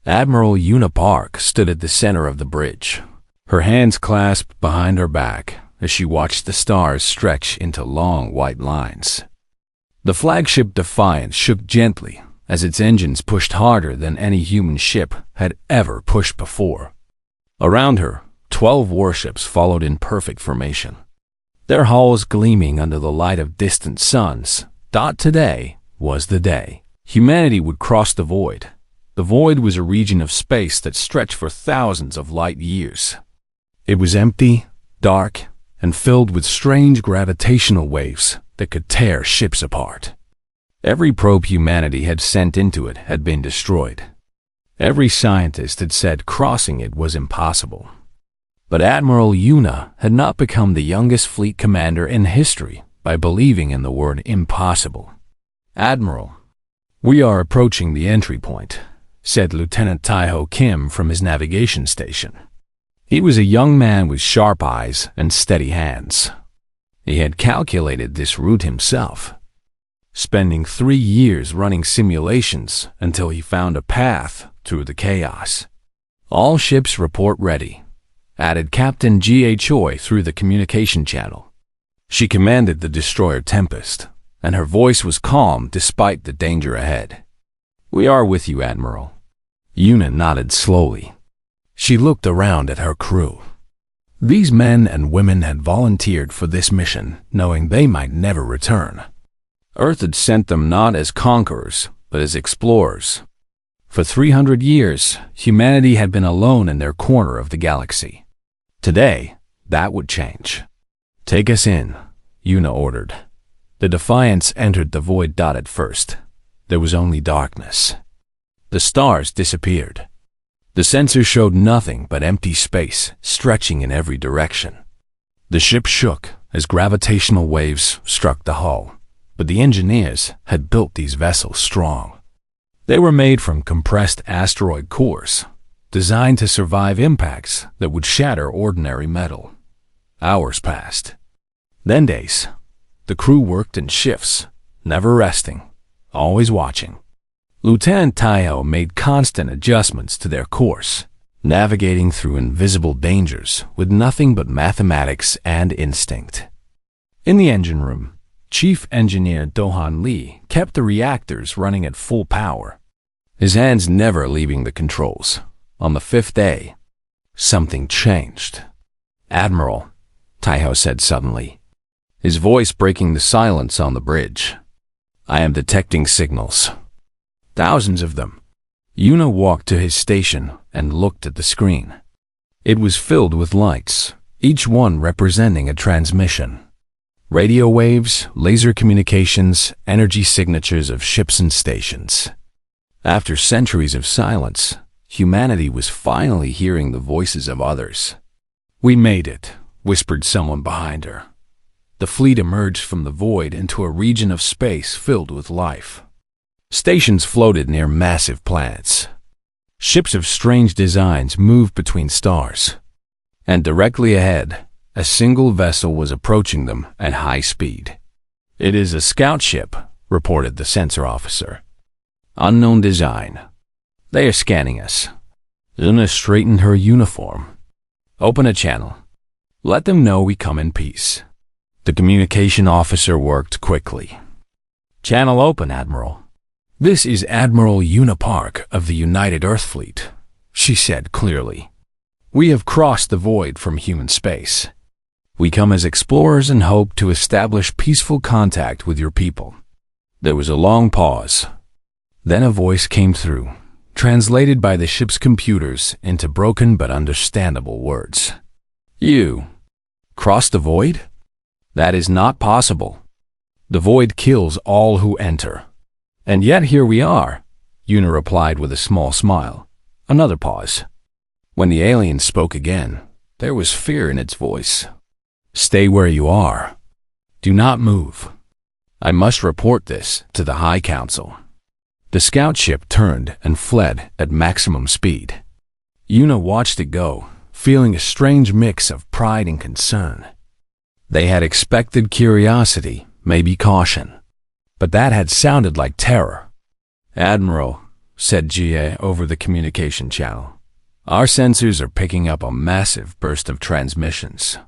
Admiral Una Park stood at the center of the bridge, her hands clasped behind her back as she watched the stars stretch into long white lines. The flagship Defiant shook gently as its engines pushed harder than any human ship had ever pushed before. Around her, 12 warships followed in perfect formation, their hulls gleaming under the light of distant suns. Today was the day humanity would cross the void. The void was a region of space that stretched for thousands of light years. It was empty, dark, and filled with strange gravitational waves that could tear ships apart. Every probe humanity had sent into it had been destroyed. Every scientist had said crossing it was impossible. But Admiral Una had not become the youngest fleet commander in history by believing in the word impossible. "Admiral, we are approaching the entry point," said Lieutenant Taiho Kim from his navigation station. He was a young man with sharp eyes and steady hands. He had calculated this route himself, spending 3 years running simulations until he found a path through the chaos. "All ships report ready," added Captain G.H. Choi through the communication channel. She commanded the destroyer Tempest, and her voice was calm despite the danger ahead. "We are with you, Admiral." Una nodded slowly. She looked around at her crew. These men and women had volunteered for this mission, knowing they might never return. Earth had sent them not as conquerors, but as explorers. For 300 years, humanity had been alone in their corner of the galaxy. Today, that would change. "Take us in," Una ordered. The Defiance entered the void. At first, there was only darkness. The stars disappeared. The sensor showed nothing but empty space stretching in every direction. The ship shook as gravitational waves struck the hull, but the engineers had built these vessels strong. They were made from compressed asteroid cores, designed to survive impacts that would shatter ordinary metal. Hours passed, then days. The crew worked in shifts, never resting, always watching. Lieutenant Taiho made constant adjustments to their course, navigating through invisible dangers with nothing but mathematics and instinct. In the engine room, Chief Engineer Do-Han Lee kept the reactors running at full power, his hands never leaving the controls. On the 5th day, something changed. "Admiral," Taiho said suddenly, his voice breaking the silence on the bridge. "I am detecting signals. Thousands of them." Una walked to his station and looked at the screen. It was filled with lights, each one representing a transmission. Radio waves, laser communications, energy signatures of ships and stations. After centuries of silence, humanity was finally hearing the voices of others. "We made it," whispered someone behind her. The fleet emerged from the void into a region of space filled with life. Stations floated near massive planets. Ships of strange designs moved between stars. And directly ahead, a single vessel was approaching them at high speed. "It is a scout ship," reported the sensor officer. "Unknown design. They are scanning us." Una straightened her uniform. "Open a channel. Let them know we come in peace." The communication officer worked quickly. "Channel open, Admiral." "This is Admiral Una Park of the United Earth Fleet," she said clearly. "We have crossed the void from human space. We come as explorers and hope to establish peaceful contact with your people." There was a long pause. Then a voice came through, translated by the ship's computers into broken but understandable words. "You cross the void? That is not possible. The void kills all who enter." "And yet here we are," Una replied with a small smile. Another pause. When the alien spoke again, there was fear in its voice. "Stay where you are. Do not move. I must report this to the High Council." The scout ship turned and fled at maximum speed. Una watched it go, feeling a strange mix of pride and concern. They had expected curiosity, maybe caution, but that had sounded like terror. "Admiral," said GA over the communication channel. "Our sensors are picking up a massive burst of transmissions.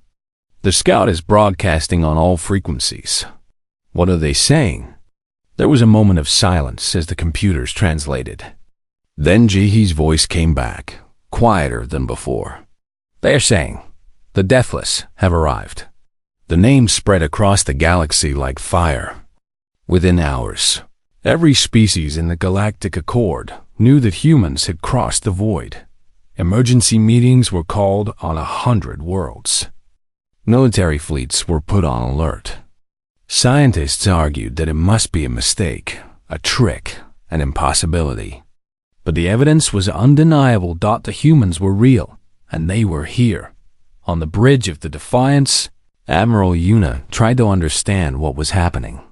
The scout is broadcasting on all frequencies." "What are they saying?" There was a moment of silence as the computers translated. Then Jihee's voice came back, quieter than before. "They are saying, the Deathless have arrived." The name spread across the galaxy like fire. Within hours, every species in the Galactic Accord knew that humans had crossed the void. Emergency meetings were called on 100 worlds. Military fleets were put on alert. Scientists argued that it must be a mistake, a trick, an impossibility. But the evidence was undeniable that the humans were real, and they were here. On the bridge of the Defiance, Admiral Yuna tried to understand what was happening.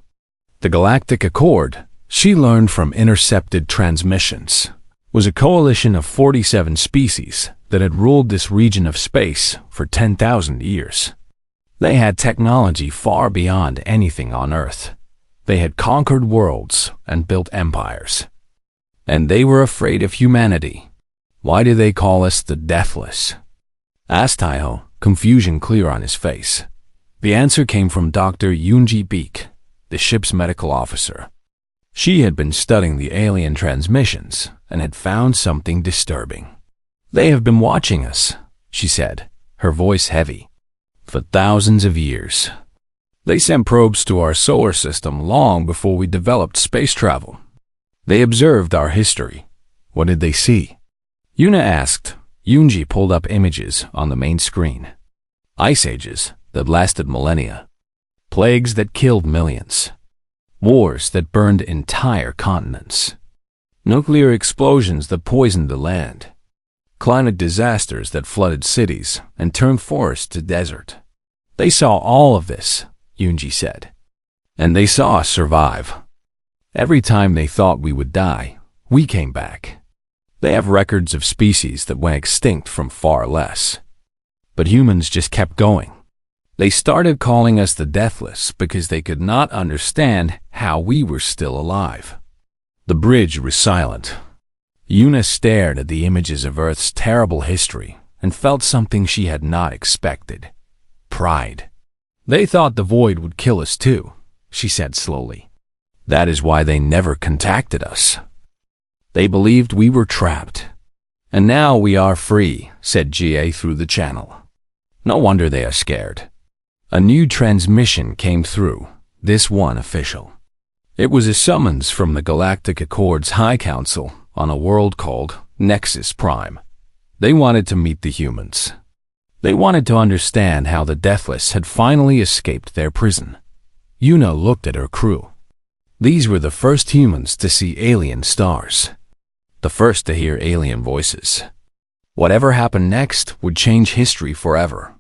The Galactic Accord, she learned from intercepted transmissions, was a coalition of 47 species that had ruled this region of space for 10,000 years. They had technology far beyond anything on Earth. They had conquered worlds and built empires. And they were afraid of humanity. "Why do they call us the Deathless?" asked Taiho, confusion clear on his face. The answer came from Dr. Yoonji Beek, the ship's medical officer. She had been studying the alien transmissions and had found something disturbing. "They have been watching us," she said, her voice heavy, "for thousands of years. They sent probes to our solar system long before we developed space travel. They observed our history." "What did they see?" Yuna asked. Yoonji pulled up images on the main screen. Ice ages that lasted millennia. Plagues that killed millions. Wars that burned entire continents. Nuclear explosions that poisoned the land. Climate disasters that flooded cities and turned forests to desert. "They saw all of this," Yoonji said. "And they saw us survive. Every time they thought we would die, we came back. They have records of species that went extinct from far less. But humans just kept going. They started calling us the Deathless because they could not understand how we were still alive." The bridge was silent. Yuna stared at the images of Earth's terrible history and felt something she had not expected. Pride. "They thought the void would kill us too," she said slowly. "That is why they never contacted us. They believed we were trapped. And now we are free," said GA through the channel. "No wonder they are scared." A new transmission came through, this one official. It was a summons from the Galactic Accord's High Council on a world called Nexus Prime. They wanted to meet the humans. They wanted to understand how the Deathless had finally escaped their prison. Yuna looked at her crew. These were the first humans to see alien stars. The first to hear alien voices. Whatever happened next would change history forever.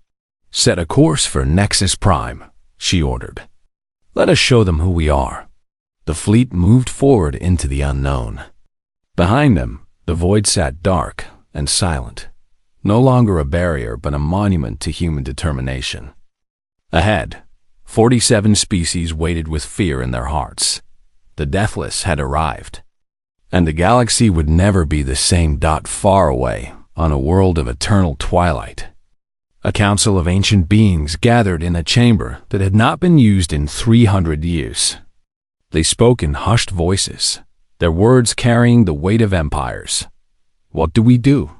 "Set a course for Nexus Prime," she ordered. "Let us show them who we are." The fleet moved forward into the unknown. Behind them, the void sat dark and silent, no longer a barrier but a monument to human determination. Ahead, 47 species waited with fear in their hearts. The Deathless had arrived. And the galaxy would never be the same. Far away, on a world of eternal twilight. A council of ancient beings gathered in a chamber that had not been used in 300 years. They spoke in hushed voices, their words carrying the weight of empires. "What do we do?"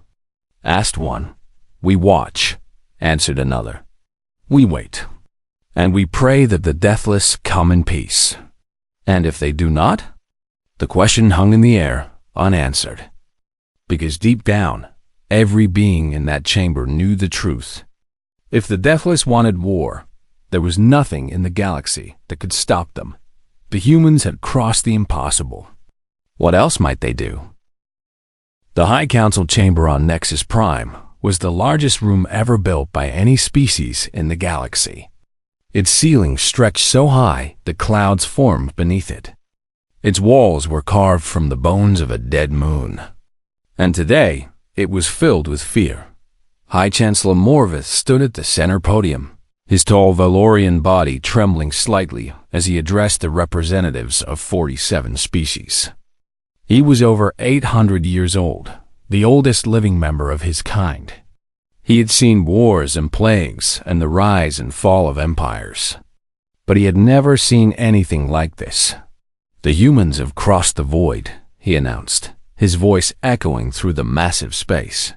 asked one. "We watch," answered another. "We wait. And we pray that the Deathless come in peace." "And if they do not?" The question hung in the air, unanswered. Because deep down, every being in that chamber knew the truth. If the Deathless wanted war, there was nothing in the galaxy that could stop them. The humans had crossed the impossible. What else might they do? The High Council chamber on Nexus Prime was the largest room ever built by any species in the galaxy. Its ceiling stretched so high that clouds formed beneath it. Its walls were carved from the bones of a dead moon. And today, it was filled with fear. High Chancellor Morvith stood at the center podium, his tall Valorian body trembling slightly as he addressed the representatives of 47 species. He was over 800 years old, the oldest living member of his kind. He had seen wars and plagues and the rise and fall of empires. But he had never seen anything like this. "The humans have crossed the void," he announced, his voice echoing through the massive space.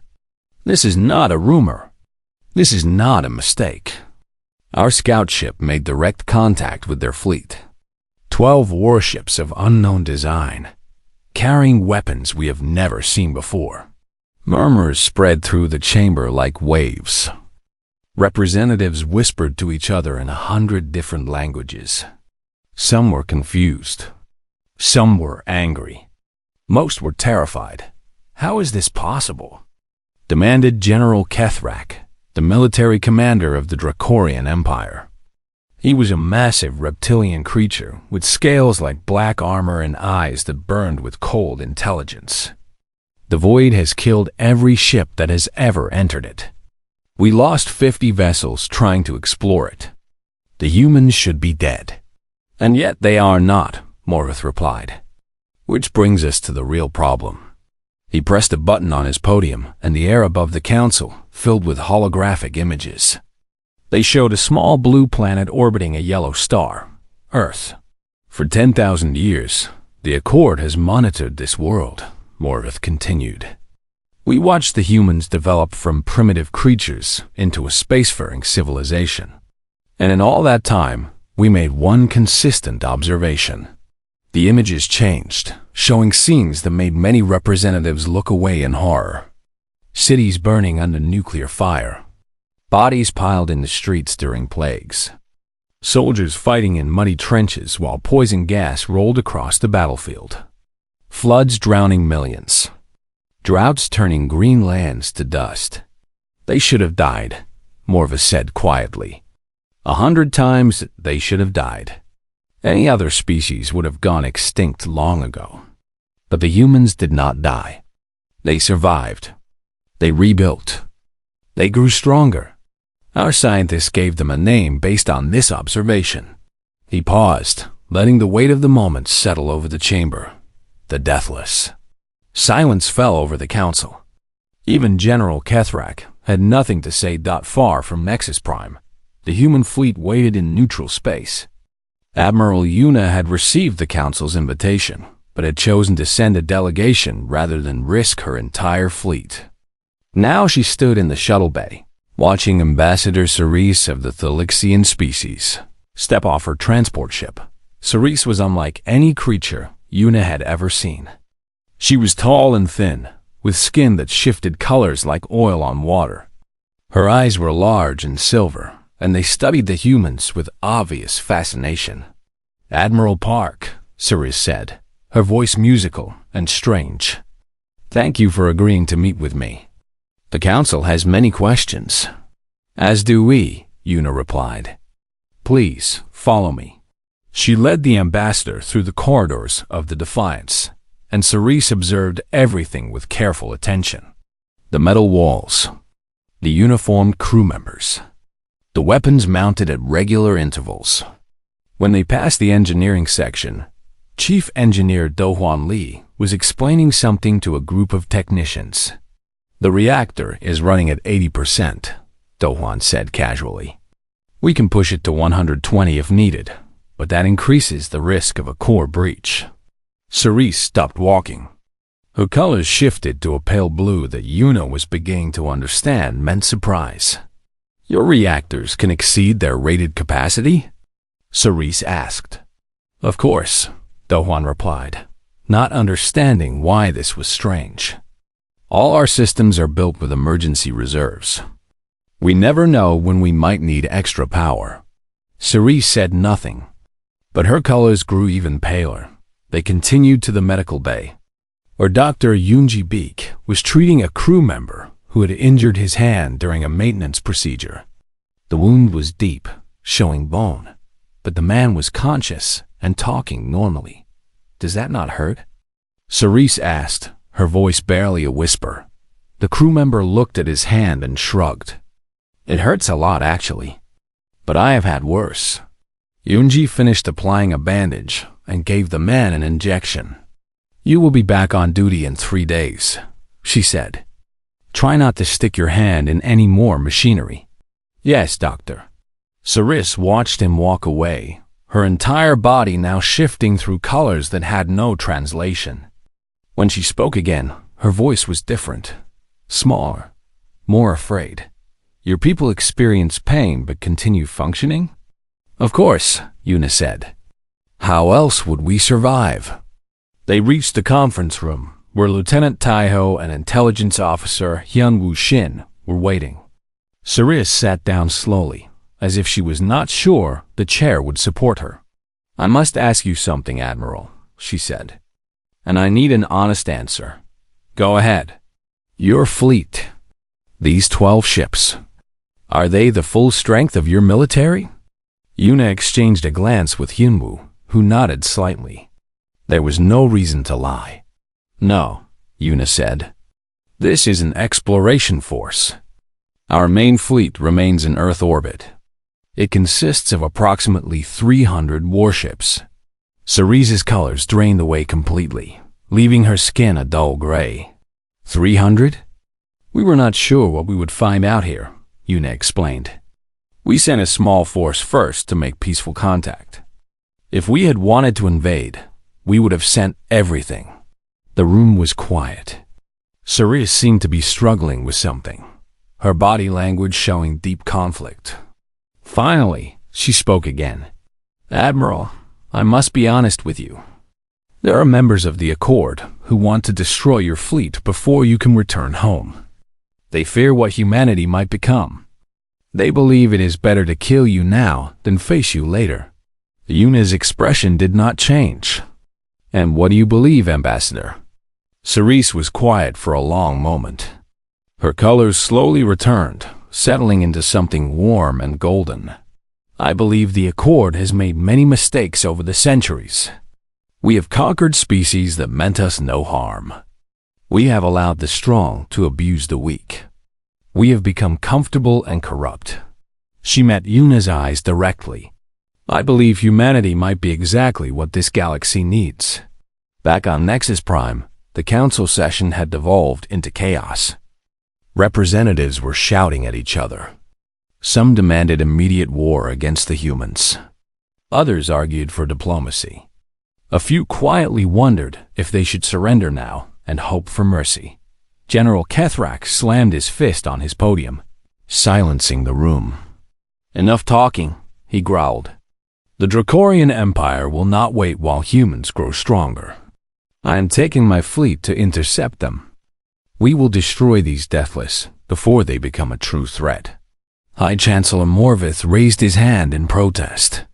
"This is not a rumor. This is not a mistake. Our scout ship made direct contact with their fleet. 12 warships of unknown design, carrying weapons we have never seen before." Murmurs spread through the chamber like waves. Representatives whispered to each other in 100 different languages. Some were confused. Some were angry. Most were terrified. "How is this possible?" demanded General Kethrak, the military commander of the Dracorian Empire. He was a massive reptilian creature with scales like black armor and eyes that burned with cold intelligence. "The void has killed every ship that has ever entered it. We lost 50 vessels trying to explore it. The humans should be dead." "And yet they are not," Morgoth replied. "Which brings us to the real problem." He pressed a button on his podium, and the air above the council filled with holographic images. They showed a small blue planet orbiting a yellow star, Earth. "For 10,000 years, the Accord has monitored this world," Morgoth continued. "We watched the humans develop from primitive creatures into a spacefaring civilization. And in all that time, we made one consistent observation. The images changed, showing scenes that made many representatives look away in horror. Cities burning under nuclear fire. Bodies piled in the streets during plagues. Soldiers fighting in muddy trenches while poison gas rolled across the battlefield. Floods drowning millions. Droughts turning green lands to dust. They should have died," Morva said quietly. 100 times they should have died. Any other species would have gone extinct long ago. But the humans did not die. They survived. They rebuilt. They grew stronger. Our scientists gave them a name based on this observation." He paused, letting the weight of the moment settle over the chamber. The Deathless. Silence fell over the council. Even General Kethrak had nothing to say. Far from Nexus Prime, the human fleet waited in neutral space. Admiral Yuna had received the council's invitation, but had chosen to send a delegation rather than risk her entire fleet. Now she stood in the shuttle bay, watching Ambassador Cerise of the Thalixian species step off her transport ship. Cerise was unlike any creature Yuna had ever seen. She was tall and thin, with skin that shifted colors like oil on water. Her eyes were large and silver, and they studied the humans with obvious fascination. "Admiral Park," Cerise said, her voice musical and strange. "Thank you for agreeing to meet with me. The council has many questions." "As do we," Yuna replied. "Please, follow me." She led the ambassador through the corridors of the Defiance, and Cerise observed everything with careful attention. The metal walls, the uniformed crew members, the weapons mounted at regular intervals. When they passed the engineering section, Chief Engineer Do-Hwan Lee was explaining something to a group of technicians. "The reactor is running at 80%, Do-Hwan said casually. "We can push it to 120 if needed, but that increases the risk of a core breach." Cerise stopped walking. Her colors shifted to a pale blue that Yuna was beginning to understand meant surprise. "Your reactors can exceed their rated capacity?" Cerise asked. "Of course," Do-Hwan replied, not understanding why this was strange. "All our systems are built with emergency reserves. We never know when we might need extra power." Cerise said nothing, but her colors grew even paler. They continued to the medical bay, where Dr. Yoonji Beek was treating a crew member who had injured his hand during a maintenance procedure. The wound was deep, showing bone, but the man was conscious and talking normally. "Does that not hurt?" Cerise asked, her voice barely a whisper. The crew member looked at his hand and shrugged. "It hurts a lot, actually, but I have had worse." Yoonji finished applying a bandage and gave the man an injection. You will be back on duty in 3 days, she said. Try not to stick your hand in any more machinery. Yes, Doctor. Cerise watched him walk away, her entire body now shifting through colors that had no translation. When she spoke again, her voice was different, smaller, more afraid. Your people experience pain but continue functioning? Of course, Yuna said. How else would we survive? They reached the conference room, where Lieutenant Taiho and Intelligence Officer Hyunwoo Shin were waiting. Cerise sat down slowly, as if she was not sure the chair would support her. I must ask you something, Admiral, she said. And I need an honest answer. Go ahead. Your fleet, these 12 ships, are they the full strength of your military? Yuna exchanged a glance with Hyunwoo, who nodded slightly. There was no reason to lie. No, Yuna said. This is an exploration force. Our main fleet remains in Earth orbit. It consists of approximately 300 warships. Cerise's colors drained away completely, leaving her skin a dull gray. 300? We were not sure what we would find out here, Yuna explained. We sent a small force first to make peaceful contact. If we had wanted to invade, we would have sent everything. The room was quiet. Cerise seemed to be struggling with something, her body language showing deep conflict. Finally, she spoke again. Admiral, I must be honest with you. There are members of the Accord who want to destroy your fleet before you can return home. They fear what humanity might become. They believe it is better to kill you now than face you later. Yuna's expression did not change. And what do you believe, Ambassador? Cerise was quiet for a long moment. Her colors slowly returned, settling into something warm and golden. I believe the Accord has made many mistakes over the centuries. We have conquered species that meant us no harm. We have allowed the strong to abuse the weak. We have become comfortable and corrupt. She met Yuna's eyes directly. I believe humanity might be exactly what this galaxy needs. Back on Nexus Prime, the council session had devolved into chaos. Representatives were shouting at each other. Some demanded immediate war against the humans. Others argued for diplomacy. A few quietly wondered if they should surrender now and hope for mercy. General Kethrak slammed his fist on his podium, silencing the room. Enough talking, he growled. The Dracorian Empire will not wait while humans grow stronger. I am taking my fleet to intercept them. We will destroy these Deathless before they become a true threat. High Chancellor Morvith raised his hand in protest.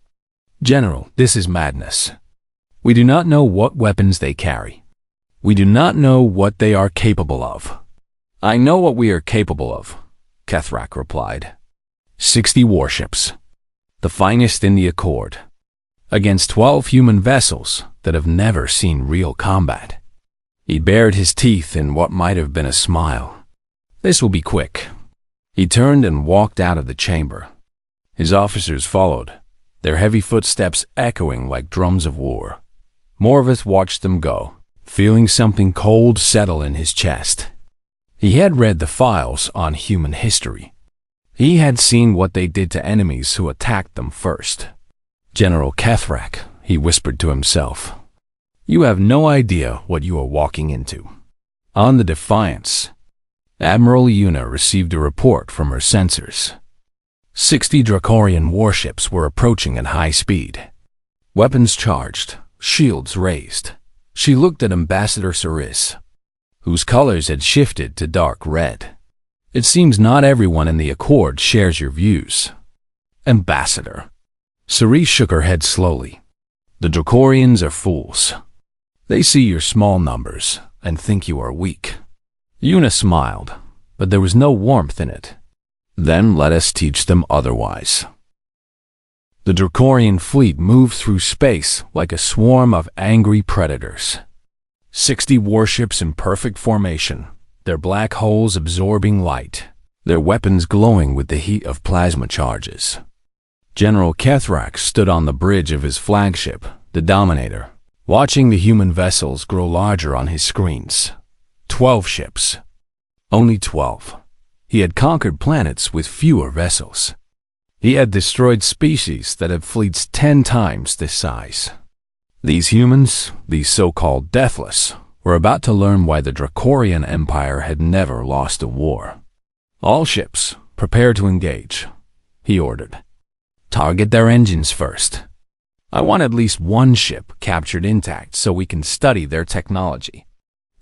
General, this is madness. We do not know what weapons they carry. We do not know what they are capable of. I know what we are capable of, Kethrak replied. 60 warships, the finest in the Accord, against 12 human vessels that have never seen real combat. He bared his teeth in what might have been a smile. This will be quick. He turned and walked out of the chamber. His officers followed, their heavy footsteps echoing like drums of war. Morvith watched them go, feeling something cold settle in his chest. He had read the files on human history. He had seen what they did to enemies who attacked them first. General Kethrak, he whispered to himself. You have no idea what you are walking into. On the Defiance, Admiral Yuna received a report from her sensors. 60 Dracorian warships were approaching at high speed. Weapons charged, shields raised. She looked at Ambassador Cerise, whose colors had shifted to dark red. It seems not everyone in the Accord shares your views. Ambassador. Cerise shook her head slowly. The Dracorians are fools. They see your small numbers and think you are weak. Yuna smiled, but there was no warmth in it. Then let us teach them otherwise. The Dracorian fleet moved through space like a swarm of angry predators. 60 warships in perfect formation, their black holes absorbing light, their weapons glowing with the heat of plasma charges. General Kethrak stood on the bridge of his flagship, the Dominator, watching the human vessels grow larger on his screens. 12 ships. Only 12. He had conquered planets with fewer vessels. He had destroyed species that had fleets 10 times this size. These humans, these so-called deathless, were about to learn why the Dracorian Empire had never lost a war. All ships, prepare to engage, he ordered. Target their engines first. I want at least one ship captured intact so we can study their technology.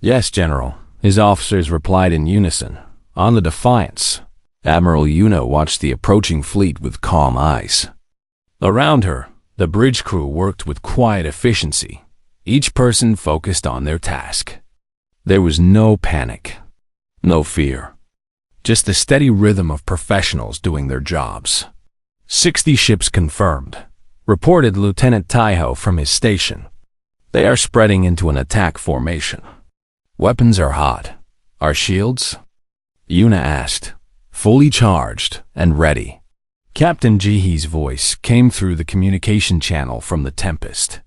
Yes, General, his officers replied in unison. On the Defiance, Admiral Yuna watched the approaching fleet with calm eyes. Around her, the bridge crew worked with quiet efficiency, each person focused on their task. There was no panic, no fear, just the steady rhythm of professionals doing their jobs. 60 ships confirmed, reported Lieutenant Taiho from his station. They are spreading into an attack formation. Weapons are hot. Our shields? Yuna asked, fully charged and ready. Captain Jihee's voice came through the communication channel from the Tempest.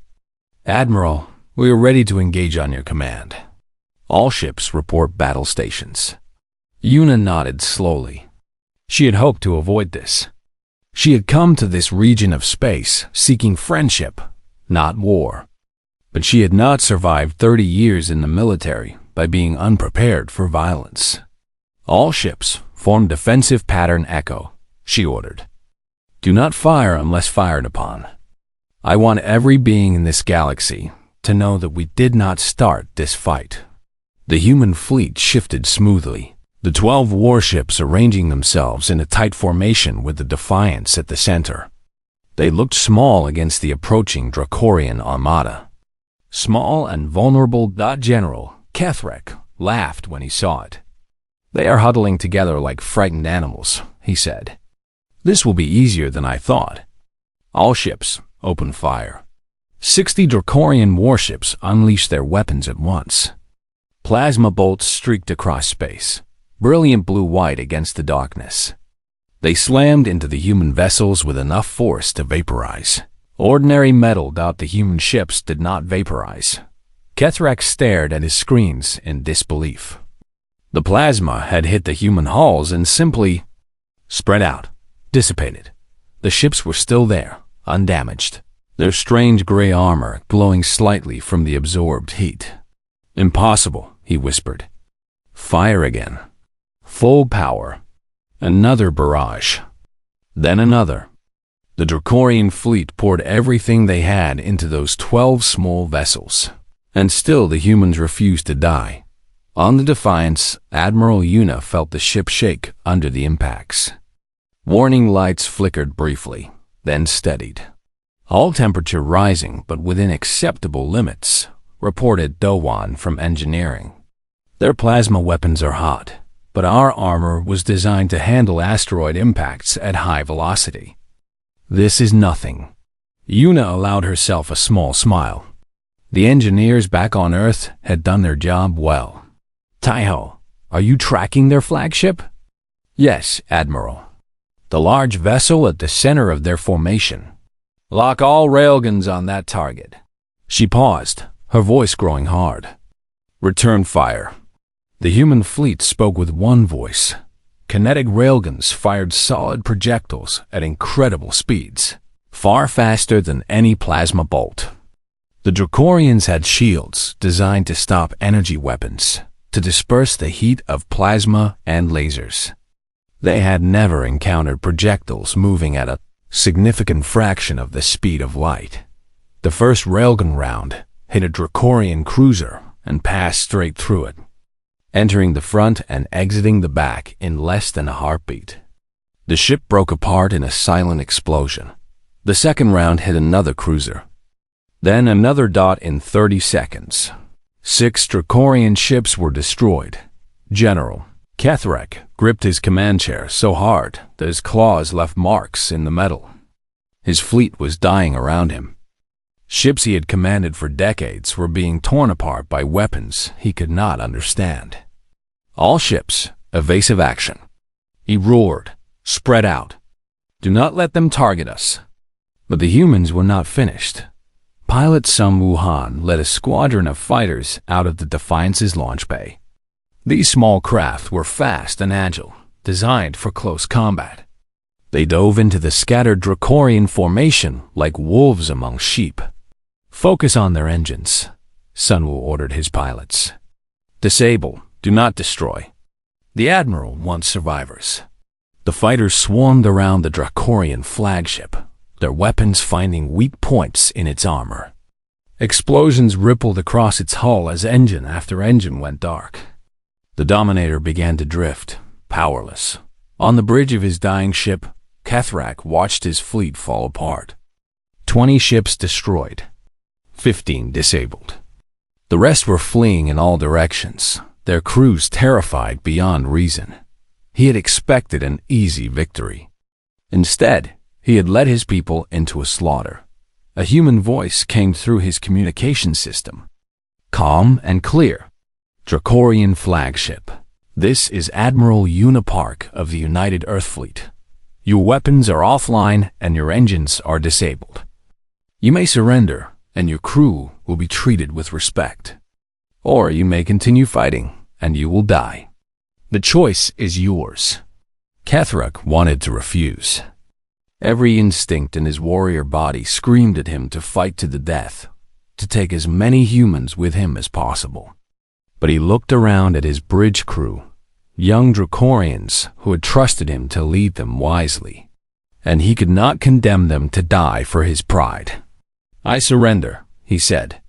Admiral, we are ready to engage on your command. All ships report battle stations. Yuna nodded slowly. She had hoped to avoid this. She had come to this region of space seeking friendship, not war. But she had not survived 30 years in the military by being unprepared for violence. All ships form defensive pattern echo, she ordered. Do not fire unless fired upon. I want every being in this galaxy to know that we did not start this fight. The human fleet shifted smoothly, the 12 warships arranging themselves in a tight formation with the Defiance at the center. They looked small against the approaching Dracorian armada. Small and vulnerable. General Kethrek laughed when he saw it. They are huddling together like frightened animals, he said. This will be easier than I thought. All ships, open fire. 60 Dracorian warships unleashed their weapons at once. Plasma bolts streaked across space, brilliant blue-white against the darkness. They slammed into the human vessels with enough force to vaporize. Ordinary metal. The human ships did not vaporize. Kethrek stared at his screens in disbelief. The plasma had hit the human hulls and simply spread out, dissipated. The ships were still there, undamaged, their strange gray armor glowing slightly from the absorbed heat. Impossible, he whispered. Fire again. Full power. Another barrage. Then another. The Dracorian fleet poured everything they had into those 12 small vessels. And still the humans refused to die. On the Defiance, Admiral Yuna felt the ship shake under the impacts. Warning lights flickered briefly, then steadied. Hull temperature rising but within acceptable limits, reported Dowan from engineering. Their plasma weapons are hot, but our armor was designed to handle asteroid impacts at high velocity. This is nothing. Yuna allowed herself a small smile. The engineers back on Earth had done their job well. Taiho, are you tracking their flagship? Yes, Admiral. The large vessel at the center of their formation. Lock all railguns on that target. She paused, her voice growing hard. Return fire. The human fleet spoke with one voice. Kinetic railguns fired solid projectiles at incredible speeds, far faster than any plasma bolt. The Dracorians had shields designed to stop energy weapons, to disperse the heat of plasma and lasers. They had never encountered projectiles moving at a significant fraction of the speed of light. The first railgun round hit a Dracorian cruiser and passed straight through it, entering the front and exiting the back in less than a heartbeat. The ship broke apart in a silent explosion. The second round hit another cruiser. Then another dot in 30 seconds. 6 Dracorian ships were destroyed. General Kethrek gripped his command chair so hard that his claws left marks in the metal. His fleet was dying around him. Ships he had commanded for decades were being torn apart by weapons he could not understand. All ships, evasive action. He roared, spread out. Do not let them target us. But the humans were not finished. pilot Sun Wuhan led a squadron of fighters out of the Defiance's launch bay. These small craft were fast and agile, designed for close combat. They dove into the scattered Dracorian formation like wolves among sheep. "Focus on their engines," Sun Wu ordered his pilots. "Disable, do not destroy. The Admiral wants survivors." The fighters swarmed around the Dracorian flagship, their weapons finding weak points in its armor. Explosions rippled across its hull as engine after engine went dark. The Dominator began to drift, powerless. On the bridge of his dying ship, Kethrak watched his fleet fall apart. 20 ships destroyed, 15 disabled. The rest were fleeing in all directions, their crews terrified beyond reason. He had expected an easy victory. Instead, he had led his people into a slaughter. A human voice came through his communication system. Calm and clear. "Dracorian flagship. This is Admiral Unipark of the United Earth Fleet. Your weapons are offline and your engines are disabled. You may surrender and your crew will be treated with respect. Or you may continue fighting and you will die. The choice is yours." Kethrak wanted to refuse. Every instinct in his warrior body screamed at him to fight to the death, to take as many humans with him as possible. But he looked around at his bridge crew, young Dracorians who had trusted him to lead them wisely, and he could not condemn them to die for his pride. "I surrender," he said,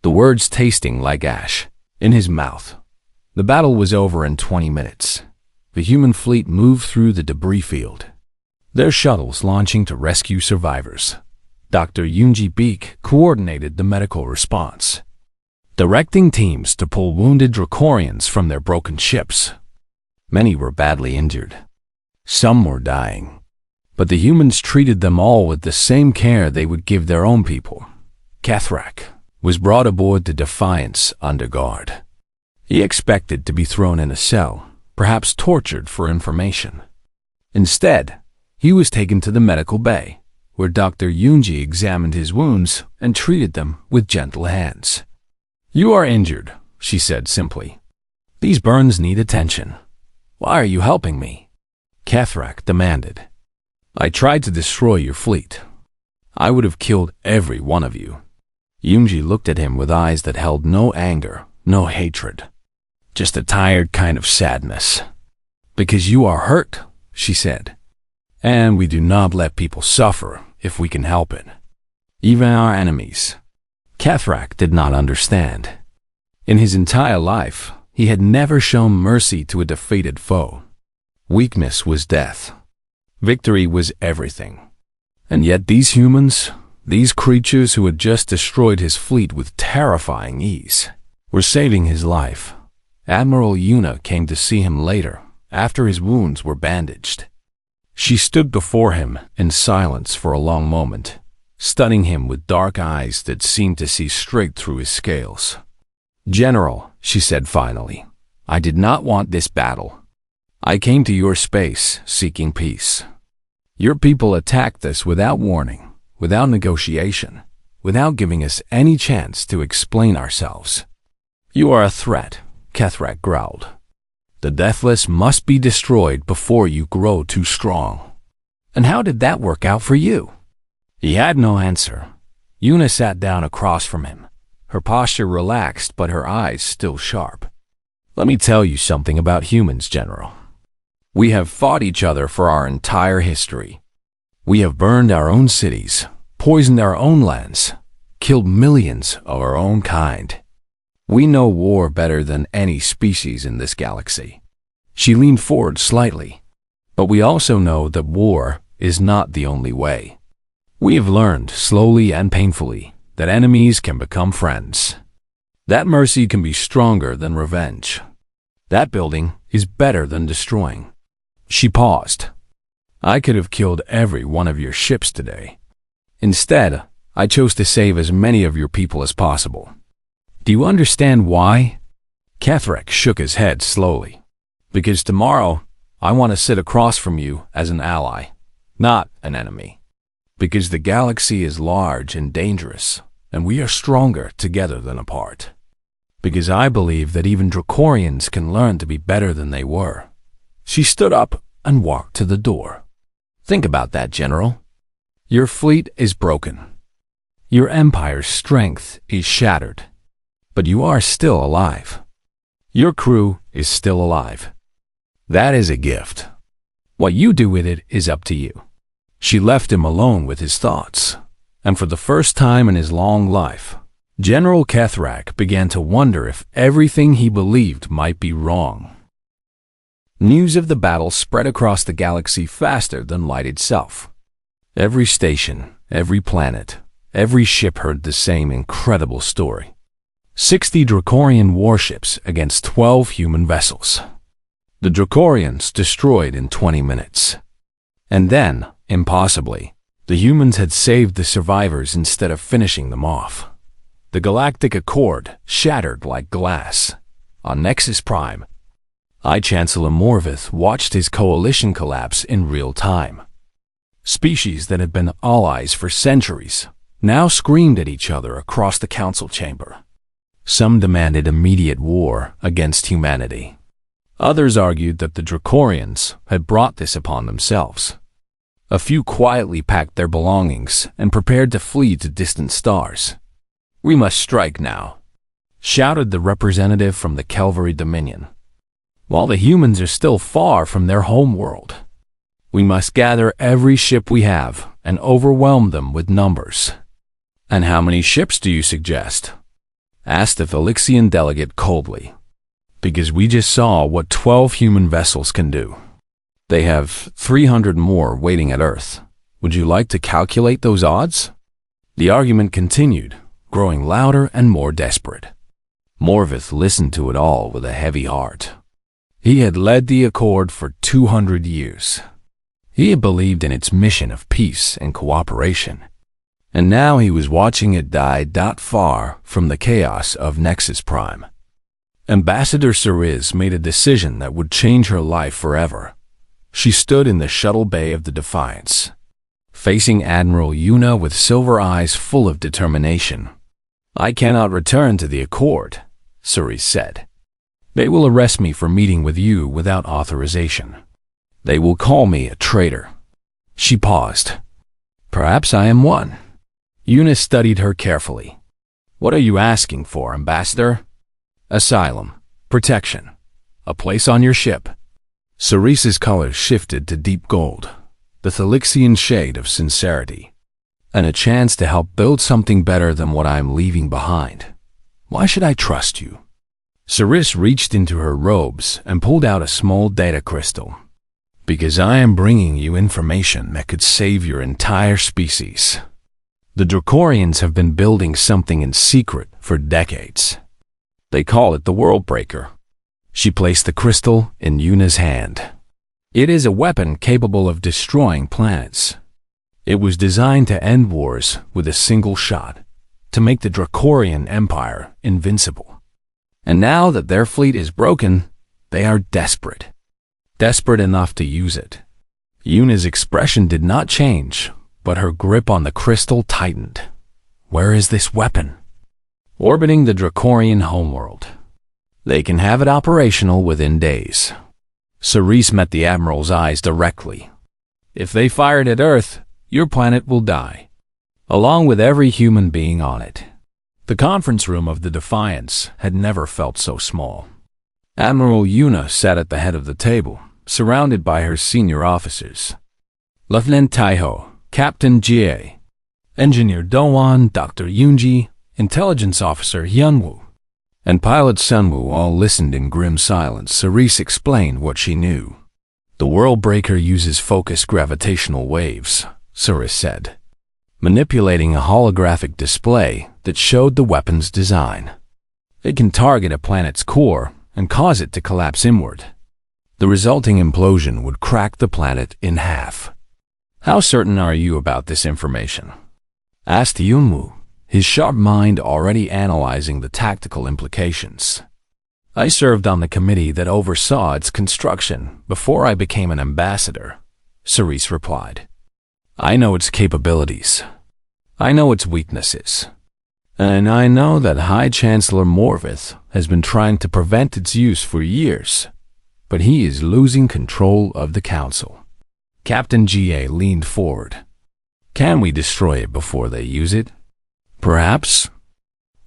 the words tasting like ash in his mouth. The battle was over in 20 minutes. The human fleet moved through the debris field, their shuttles launching to rescue survivors. Dr. Yoonji Beek coordinated the medical response, directing teams to pull wounded Dracorians from their broken ships. Many were badly injured. Some were dying. But the humans treated them all with the same care they would give their own people. Kethrak was brought aboard the Defiance under guard. He expected to be thrown in a cell, perhaps tortured for information. Instead, he was taken to the medical bay, where Dr. Yoonji examined his wounds and treated them with gentle hands. "You are injured," she said simply. "These burns need attention. Why are you helping me?" Kethrak demanded. "I tried to destroy your fleet. I would have killed every one of you." Yoonji looked at him with eyes that held no anger, no hatred, just a tired kind of sadness. "Because you are hurt," she said. "And we do not let people suffer if we can help it. Even our enemies." Kethrak did not understand. In his entire life, he had never shown mercy to a defeated foe. Weakness was death. Victory was everything. And yet these humans, these creatures who had just destroyed his fleet with terrifying ease, were saving his life. Admiral Yuna came to see him later, after his wounds were bandaged. She stood before him in silence for a long moment, studying him with dark eyes that seemed to see straight through his scales. "General," she said finally, "I did not want this battle. I came to your space seeking peace. Your people attacked us without warning, without negotiation, without giving us any chance to explain ourselves." "You are a threat," Kethrak growled. "The Deathless must be destroyed before you grow too strong." "And how did that work out for you?" He had no answer. Yuna sat down across from him, her posture relaxed but her eyes still sharp. "Let me tell you something about humans, General. We have fought each other for our entire history. We have burned our own cities, poisoned our own lands, killed millions of our own kind. We know war better than any species in this galaxy." She leaned forward slightly. "But we also know that war is not the only way. We have learned, slowly and painfully, that enemies can become friends. That mercy can be stronger than revenge. That building is better than destroying." She paused. "I could have killed every one of your ships today. Instead, I chose to save as many of your people as possible. Do you understand why?" Kethrak shook his head slowly. "Because tomorrow, I want to sit across from you as an ally, not an enemy. Because the galaxy is large and dangerous, and we are stronger together than apart. Because I believe that even Dracorians can learn to be better than they were." She stood up and walked to the door. "Think about that, General. Your fleet is broken. Your empire's strength is shattered. But you are still alive. Your crew is still alive. That is a gift. What you do with it is up to you." She left him alone with his thoughts, and for the first time in his long life, General Kethrak began to wonder if everything he believed might be wrong. News of the battle spread across the galaxy faster than light itself. Every station, every planet, every ship heard the same incredible story. 60 Dracorian warships against 12 human vessels. The Dracorians destroyed in 20 minutes. And then, impossibly, the humans had saved the survivors instead of finishing them off. The Galactic Accord shattered like glass. On Nexus Prime, High Chancellor Morvith watched his coalition collapse in real time. Species that had been allies for centuries now screamed at each other across the council chamber. Some demanded immediate war against humanity. Others argued that the Dracorians had brought this upon themselves. A few quietly packed their belongings and prepared to flee to distant stars. "We must strike now," shouted the representative from the Calvary Dominion. "While the humans are still far from their home world, we must gather every ship we have and overwhelm them with numbers." "And how many ships do you suggest?" asked the Thalixian delegate coldly. "Because we just saw what 12 human vessels can do. They have 300 more waiting at Earth. Would you like to calculate those odds?" The argument continued, growing louder and more desperate. Morvith listened to it all with a heavy heart. He had led the Accord for 200 years. He had believed in its mission of peace and cooperation. And now he was watching it die not far from the chaos of Nexus Prime. Ambassador Ceres made a decision that would change her life forever. She stood in the shuttle bay of the Defiance, facing Admiral Yuna with silver eyes full of determination. "I cannot return to the Accord," Ceres said. "They will arrest me for meeting with you without authorization. They will call me a traitor." She paused. "Perhaps I am one." Yuna studied her carefully. "What are you asking for, Ambassador?" "Asylum, protection, a place on your ship." Ceres's color shifted to deep gold, the Thalixian shade of sincerity, and a chance to help build something better than what I'm leaving behind. "Why should I trust you?" Ceres reached into her robes and pulled out a small data crystal. "Because I am bringing you information that could save your entire species. The Dracorians have been building something in secret for decades. They call it the World Breaker." She placed the crystal in Yuna's hand. "It is a weapon capable of destroying planets. It was designed to end wars with a single shot, to make the Dracorian Empire invincible. And now that their fleet is broken, they are desperate. Desperate enough to use it." Yuna's expression did not change, but her grip on the crystal tightened. "Where is this weapon?" "Orbiting the Dracorian homeworld. They can have it operational within days." Ceres met the Admiral's eyes directly. "If they fire it at Earth, your planet will die, along with every human being on it." The conference room of the Defiance had never felt so small. Admiral Yuna sat at the head of the table, surrounded by her senior officers. Lieutenant Taiho, Captain Jie, Engineer Doan, Dr. Yunji, Intelligence Officer Hyunwoo, and Pilot Sunwoo all listened in grim silence. Ceres explained what she knew. "The World Breaker uses focused gravitational waves," Ceres said, manipulating a holographic display that showed the weapon's design. It can target a planet's core and cause it to collapse inward. The resulting implosion would crack the planet in half. "How certain are you about this information?" asked Yunwoo, his sharp mind already analyzing the tactical implications. "I served on the committee that oversaw its construction before I became an ambassador," Ceres replied. "I know its capabilities. I know its weaknesses. And I know that High Chancellor Morvith has been trying to prevent its use for years, but he is losing control of the Council. Captain G.A. leaned forward. Can we destroy it before they use it? Perhaps.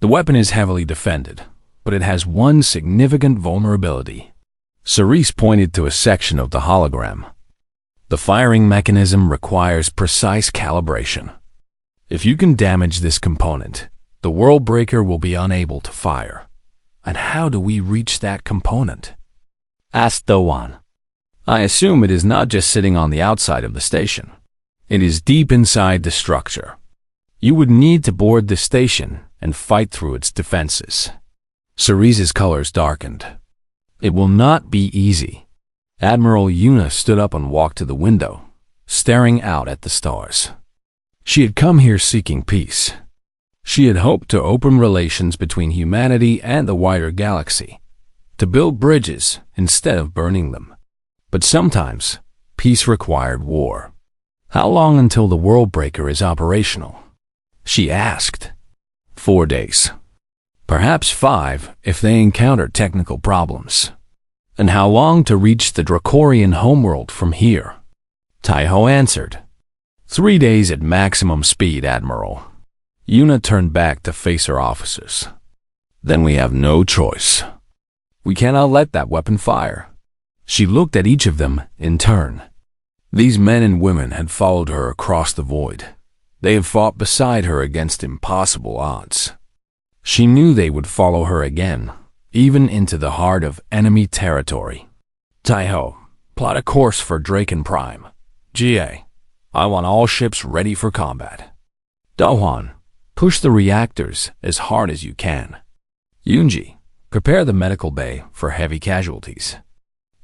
The weapon is heavily defended, but it has one significant vulnerability. Cerise pointed to a section of the hologram. The firing mechanism requires precise calibration. If you can damage this component, the World Breaker will be unable to fire. And how do we reach that component? Asked Dowan. I assume it is not just sitting on the outside of the station. It is deep inside the structure. You would need to board the station and fight through its defenses. Cerise's colors darkened. It will not be easy. Admiral Yuna stood up and walked to the window, staring out at the stars. She had come here seeking peace. She had hoped to open relations between humanity and the wider galaxy, to build bridges instead of burning them. But sometimes, peace required war. How long until the World Breaker is operational? She asked. 4 days. Perhaps 5 if they encounter technical problems. And how long to reach the Dracorian homeworld from here? Taiho answered. 3 days at maximum speed, Admiral. Yuna turned back to face her officers. Then we have no choice. We cannot let that weapon fire. She looked at each of them in turn. These men and women had followed her across the void. They had fought beside her against impossible odds. She knew they would follow her again, even into the heart of enemy territory. Taiho, plot a course for Draken Prime. Ga, I want all ships ready for combat. Dawan, push the reactors as hard as you can. Yunji, prepare the medical bay for heavy casualties.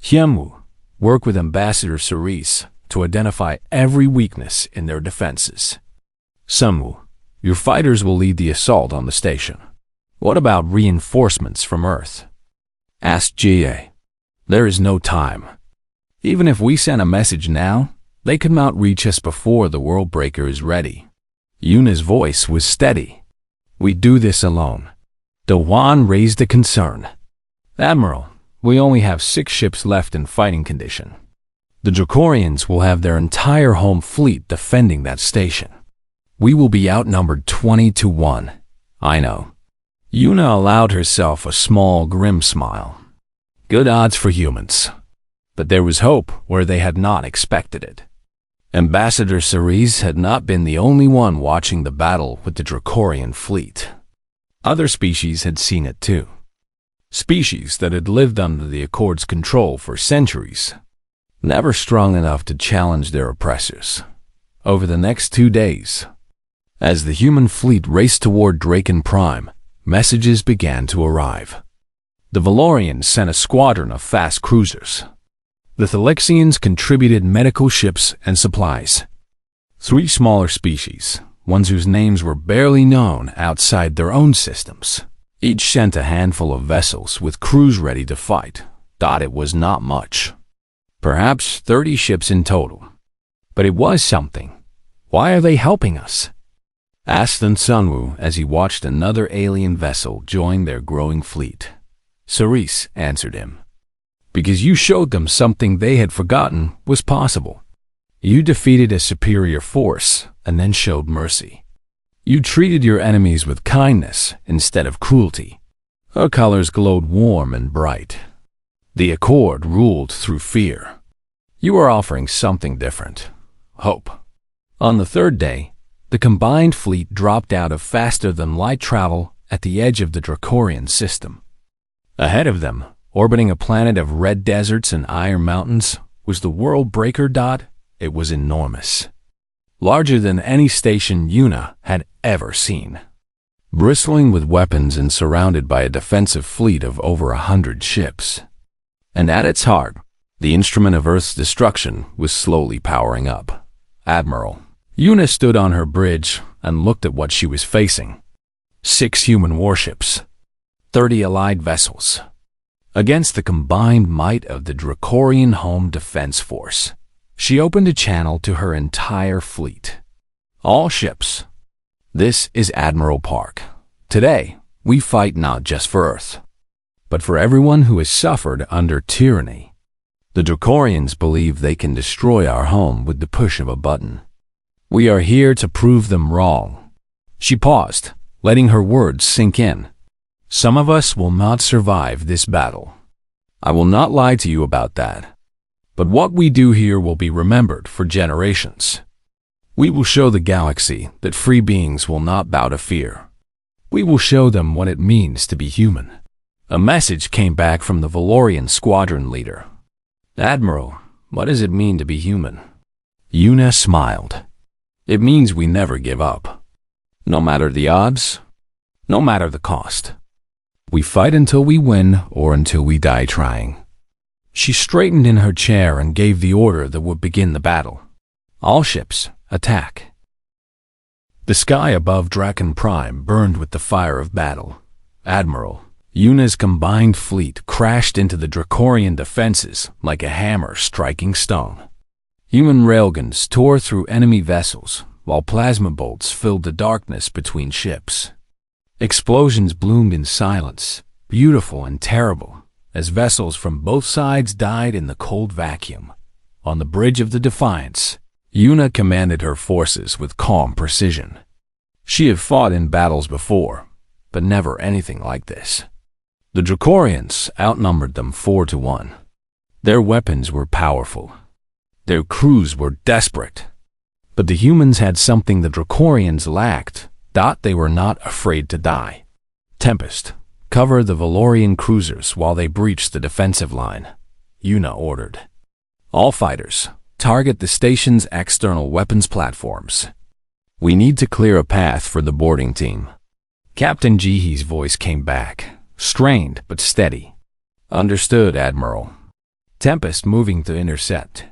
Hyunwoo, work with Ambassador Cerise to identify every weakness in their defenses. Sunwoo, your fighters will lead the assault on the station. What about reinforcements from Earth? Asked Ga. There is no time. Even if we send a message now, they could not reach us before the World Breaker is ready. Yuna's voice was steady. We do this alone. Dawan raised a concern. Admiral, we only have 6 ships left in fighting condition. The Dracorians will have their entire home fleet defending that station. We will be outnumbered 20-1. I know. Yuna allowed herself a small, grim smile. Good odds for humans. But there was hope where they had not expected it. Ambassador Cerise had not been the only one watching the battle with the Dracorian fleet. Other species had seen it too. Species that had lived under the Accord's control for centuries, never strong enough to challenge their oppressors. Over the next 2 days, as the human fleet raced toward Draken Prime, messages began to arrive. The Valorians sent a squadron of fast cruisers. The Thalixians contributed medical ships and supplies. 3 smaller species, ones whose names were barely known outside their own systems, each sent a handful of vessels with crews ready to fight. Thought it was not much. Perhaps 30 ships in total. But it was something. Why are they helping us? Asked Sunwoo as he watched another alien vessel join their growing fleet. Cerise answered him. Because you showed them something they had forgotten was possible. You defeated a superior force and then showed mercy. You treated your enemies with kindness instead of cruelty. Her colors glowed warm and bright. The Accord ruled through fear. You are offering something different. Hope. On the 3rd day, the combined fleet dropped out of faster-than-light travel at the edge of the Dracorian system. Ahead of them, orbiting a planet of red deserts and iron mountains, was the World Breaker. It was enormous. Larger than any station Yuna had ever seen. Bristling with weapons and surrounded by a defensive fleet of over 100 ships. And at its heart, the instrument of Earth's destruction was slowly powering up. Admiral. Yuna stood on her bridge and looked at what she was facing. 6 human warships. 30 allied vessels. Against the combined might of the Dracorian Home Defense Force, she opened a channel to her entire fleet. All ships. This is Admiral Park, Today, we fight not just for Earth, but for everyone who has suffered under tyranny. The Dracorians believe they can destroy our home with the push of a button. We are here to prove them wrong." She paused, letting her words sink in. "Some of us will not survive this battle. I will not lie to you about that. But what we do here will be remembered for generations. We will show the galaxy that free beings will not bow to fear. We will show them what it means to be human." A message came back from the Valorian squadron leader. "Admiral, what does it mean to be human?" Una smiled. "It means we never give up. No matter the odds, no matter the cost. We fight until we win or until we die trying." She straightened in her chair and gave the order that would begin the battle. "All ships, attack." The sky above Draken Prime burned with the fire of battle. Admiral, Una's combined fleet crashed into the Dracorian defenses like a hammer striking stone. Human railguns tore through enemy vessels, while plasma bolts filled the darkness between ships. Explosions bloomed in silence, beautiful and terrible, as vessels from both sides died in the cold vacuum. On the bridge of the Defiance, Una commanded her forces with calm precision. She had fought in battles before, but never anything like this. The Dracorians outnumbered them 4-1. Their weapons were powerful. Their crews were desperate. But the humans had something the Dracorians lacked. They were not afraid to die. "Tempest, cover the Valorian cruisers while they breach the defensive line," Una ordered. "All fighters, target the station's external weapons platforms. We need to clear a path for the boarding team." Captain Jihi's voice came back, strained but steady. "Understood, Admiral." Tempest moving to intercept.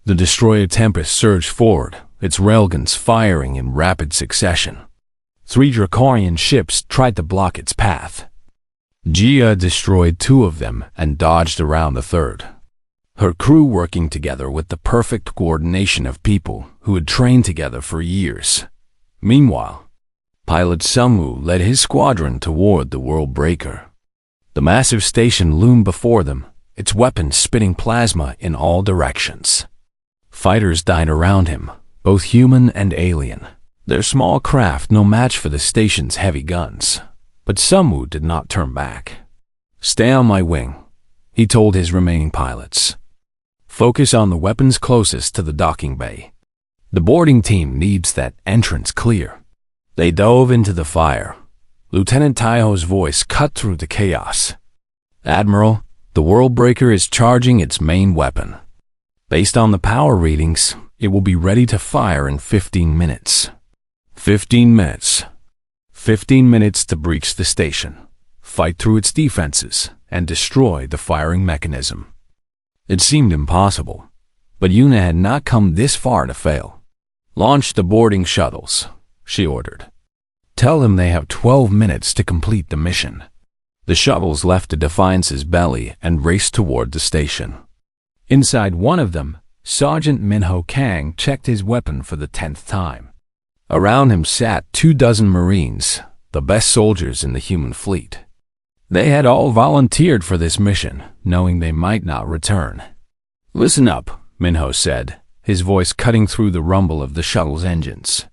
The destroyer Tempest surged forward, its railguns firing in rapid succession. 3 Dracorian ships tried to block its path. Jia destroyed 2 of them and dodged around the 3rd. Her crew working together with the perfect coordination of people who had trained together for years. Meanwhile, pilot Samu led his squadron toward the World Breaker. The massive station loomed before them, its weapons spitting plasma in all directions. Fighters died around him, both human and alien. Their small craft no match for the station's heavy guns. But Samu did not turn back. "Stay on my wing," he told his remaining pilots. "Focus on the weapons closest to the docking bay. The boarding team needs that entrance clear." They dove into the fire. Lieutenant Taiho's voice cut through the chaos. "Admiral, the World Breaker is charging its main weapon. Based on the power readings, it will be ready to fire in 15 minutes. 15 minutes. 15 minutes to breach the station, fight through its defenses, and destroy the firing mechanism." It seemed impossible, but Una had not come this far to fail. "Launch the boarding shuttles," she ordered. "Tell them they have 12 minutes to complete the mission." The shuttles left the Defiance's belly and raced toward the station. Inside one of them, Sergeant Minho Kang checked his weapon for the 10th time. Around him sat 24 Marines, the best soldiers in the human fleet. They had all volunteered for this mission, knowing they might not return. "Listen up," Minho said, his voice cutting through the rumble of the shuttle's engines.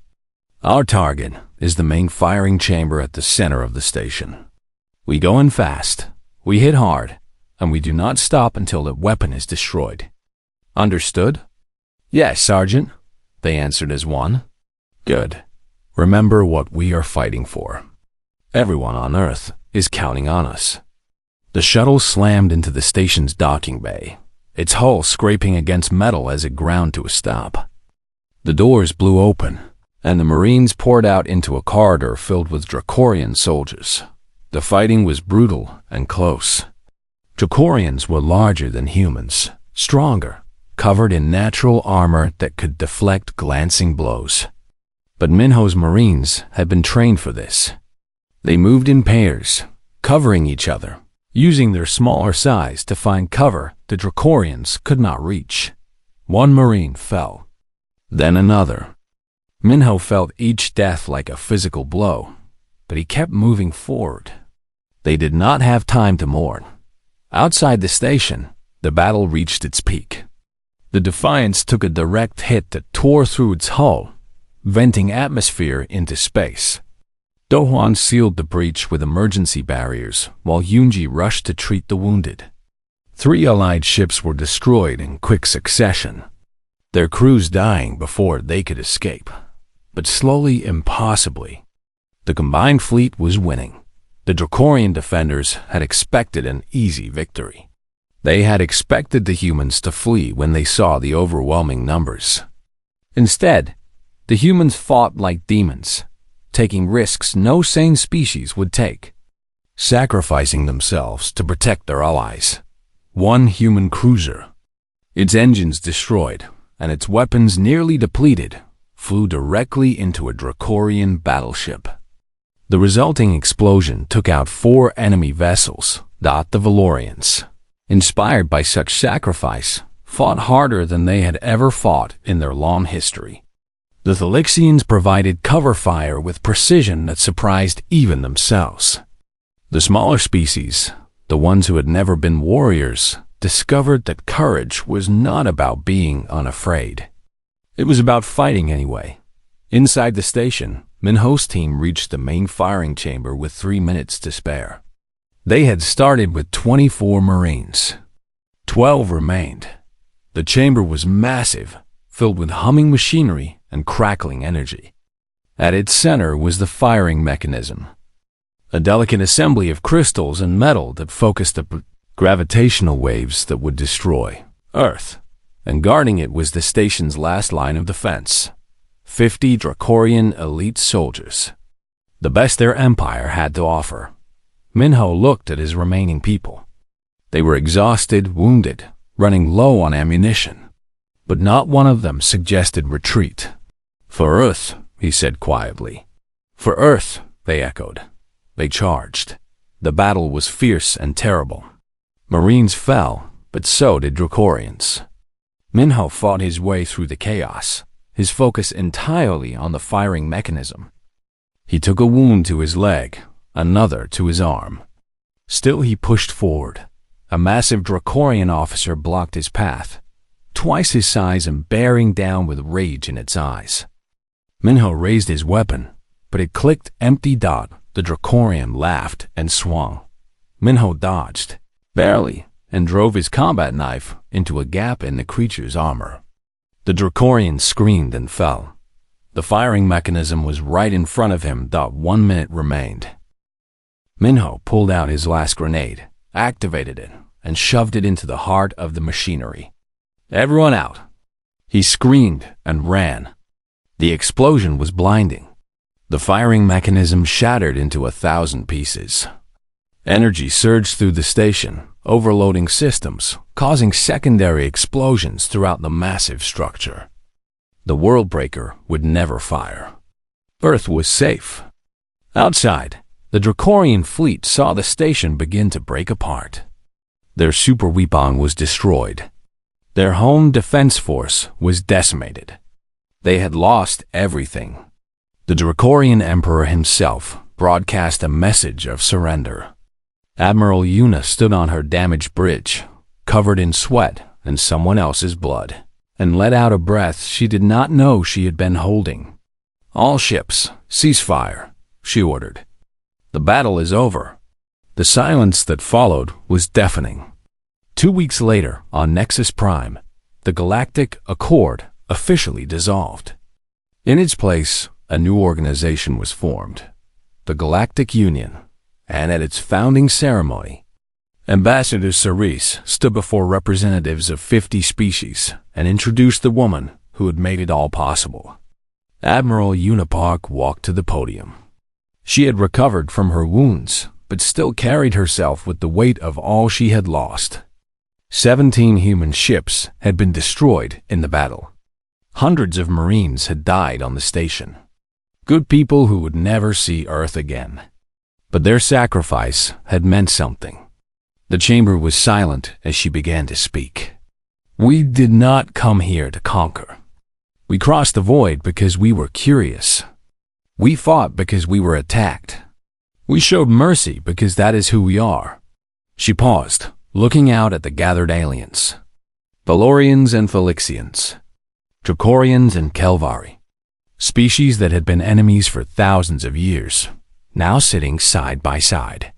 "Our target is the main firing chamber at the center of the station. We go in fast, we hit hard, and we do not stop until the weapon is destroyed." "Understood?" "Yes, Sergeant," they answered as one. "Good. Remember what we are fighting for. Everyone on Earth is counting on us." The shuttle slammed into the station's docking bay, its hull scraping against metal as it ground to a stop. The doors blew open, and the Marines poured out into a corridor filled with Dracorian soldiers. The fighting was brutal and close. Dracorians were larger than humans, stronger, covered in natural armor that could deflect glancing blows. But Minho's Marines had been trained for this. They moved in pairs, covering each other, using their smaller size to find cover the Dracorians could not reach. One Marine fell, then another. Minho felt each death like a physical blow. but he kept moving forward. They did not have time to mourn. Outside the station, the battle reached its peak. The Defiance took a direct hit that tore through its hull, venting atmosphere into space. Dohwan sealed the breach with emergency barriers, while Yunji rushed to treat the wounded. 3 Allied ships were destroyed in quick succession, their crews dying before they could escape. But slowly and possibly, the combined fleet was winning. The Dracorian defenders had expected an easy victory. They had expected the humans to flee when they saw the overwhelming numbers. Instead, the humans fought like demons, taking risks no sane species would take, sacrificing themselves to protect their allies. 1 human cruiser, its engines destroyed and its weapons nearly depleted, flew directly into a Dracorian battleship. The resulting explosion took out 4 enemy vessels. The Valorians, inspired by such sacrifice, fought harder than they had ever fought in their long history. The Thalixians provided cover fire with precision that surprised even themselves. The smaller species, the ones who had never been warriors, discovered that courage was not about being unafraid. It was about fighting anyway. Inside the station, Minho's team reached the main firing chamber with 3 minutes to spare. They had started with 24 Marines. 12 remained. The chamber was massive, filled with humming machinery and crackling energy. At its center was the firing mechanism, a delicate assembly of crystals and metal that focused the gravitational waves that would destroy Earth. And guarding it was the station's last line of defense, 50 Dracorian elite soldiers, the best their empire had to offer. Minho looked at his remaining people. They were exhausted, wounded, running low on ammunition, but not one of them suggested retreat. "For Earth," he said quietly. "For Earth," they echoed. They charged. The battle was fierce and terrible. Marines fell, but so did Dracorians. Minho fought his way through the chaos, his focus entirely on the firing mechanism. He took a wound to his leg, another to his arm. Still he pushed forward. A massive Dracorian officer blocked his path, twice his size and bearing down with rage in its eyes. Minho raised his weapon, but it clicked empty. The Dracorian laughed and swung. Minho dodged, barely, and drove his combat knife into a gap in the creature's armor. The Dracorian screamed and fell. The firing mechanism was right in front of him. 1 minute remained. Minho pulled out his last grenade, activated it, and shoved it into the heart of the machinery. "Everyone out!" He screamed and ran. The explosion was blinding. The firing mechanism shattered into 1,000 pieces. Energy surged through the station, overloading systems, causing secondary explosions throughout the massive structure. The Worldbreaker would never fire. Earth was safe. Outside, the Dracorian fleet saw the station begin to break apart. Their super weapon was destroyed. Their home defense force was decimated. They had lost everything. The Dracorian Emperor himself broadcast a message of surrender. Admiral Yuna stood on her damaged bridge, covered in sweat and someone else's blood, and let out a breath she did not know she had been holding. "All ships, cease fire," she ordered. "The battle is over." The silence that followed was deafening. 2 weeks later, on Nexus Prime, the Galactic Accord officially dissolved. In its place, a new organization was formed, the Galactic Union, and at its founding ceremony, Ambassador Cerise stood before representatives of 50 species and introduced the woman who had made it all possible. Admiral Unipark walked to the podium. She had recovered from her wounds, but still carried herself with the weight of all she had lost. 17 human ships had been destroyed in the battle. Hundreds of Marines had died on the station. Good people who would never see Earth again. But their sacrifice had meant something. The chamber was silent as she began to speak. "We did not come here to conquer. We crossed the void because we were curious. We fought because we were attacked, We showed mercy because that is who we are." She paused, looking out at the gathered aliens. Valorians and Felixians, Dracorians and Kelvari, species that had been enemies for thousands of years, now sitting side by side.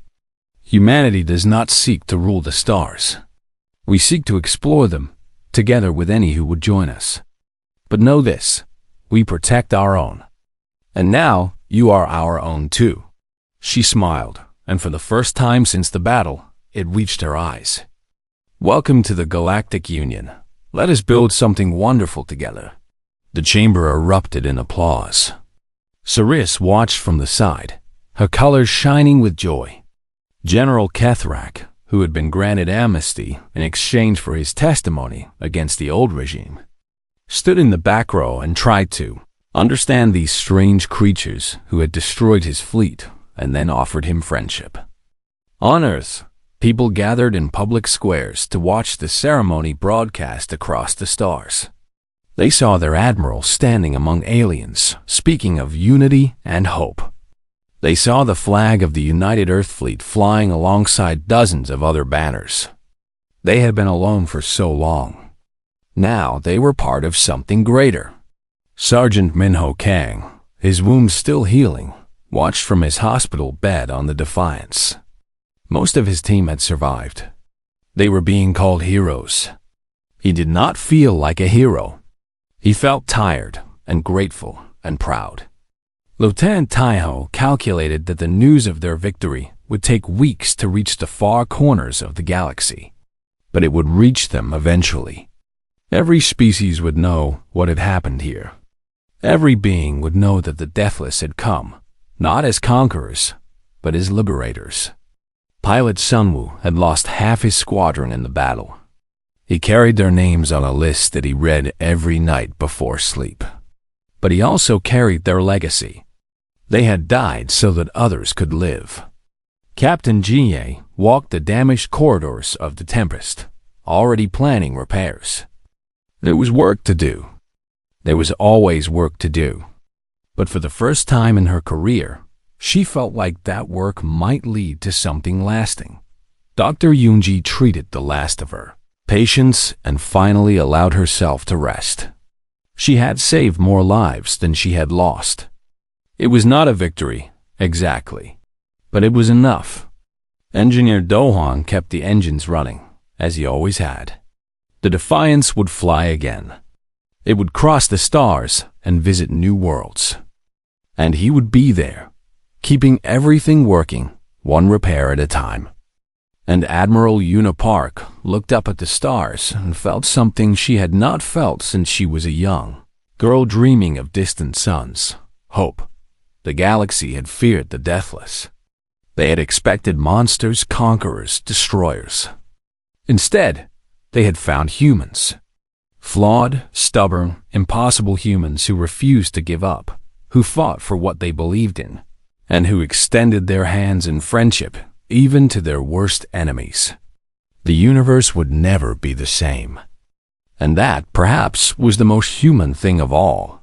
Humanity does not seek to rule the stars. We seek to explore them, together with any who would join us. But know this, we protect our own. And now, you are our own too." She smiled, and for the first time since the battle, it reached her eyes. "Welcome to the Galactic Union. Let us build something wonderful together." The chamber erupted in applause. Ceres watched from the side, her colors shining with joy. General Kethrak, who had been granted amnesty in exchange for his testimony against the old regime, stood in the back row and tried to understand these strange creatures who had destroyed his fleet and then offered him friendship. On Earth, people gathered in public squares to watch the ceremony broadcast across the stars. They saw their admiral standing among aliens, speaking of unity and hope. They saw the flag of the United Earth Fleet flying alongside dozens of other banners. They had been alone for so long. Now they were part of something greater. Sergeant Minho Kang, his wounds still healing, watched from his hospital bed on the Defiance. Most of his team had survived. They were being called heroes. He did not feel like a hero. He felt tired and grateful and proud. Lieutenant Taiho calculated that the news of their victory would take weeks to reach the far corners of the galaxy, but it would reach them eventually. Every species would know what had happened here. Every being would know that the Deathless had come, not as conquerors, but as liberators. Pilot Sunwoo had lost half his squadron in the battle. He carried their names on a list that he read every night before sleep. But he also carried their legacy. They had died so that others could live. Captain Jie walked the damaged corridors of the Tempest, already planning repairs. There was work to do. There was always work to do. But for the first time in her career, she felt like that work might lead to something lasting. Dr. Yoonji treated the last of her patients and finally allowed herself to rest. She had saved more lives than she had lost. It was not a victory, exactly, but it was enough. Engineer Do-hwan kept the engines running, as he always had. The Defiance would fly again. It would cross the stars and visit new worlds. And he would be there, keeping everything working, one repair at a time. And Admiral Una Park looked up at the stars and felt something she had not felt since she was a young girl dreaming of distant suns, hope. The galaxy had feared the Deathless. They had expected monsters, conquerors, destroyers. Instead, they had found humans. Flawed, stubborn, impossible humans who refused to give up, who fought for what they believed in, and who extended their hands in friendship even to their worst enemies. The universe would never be the same. And that, perhaps, was the most human thing of all.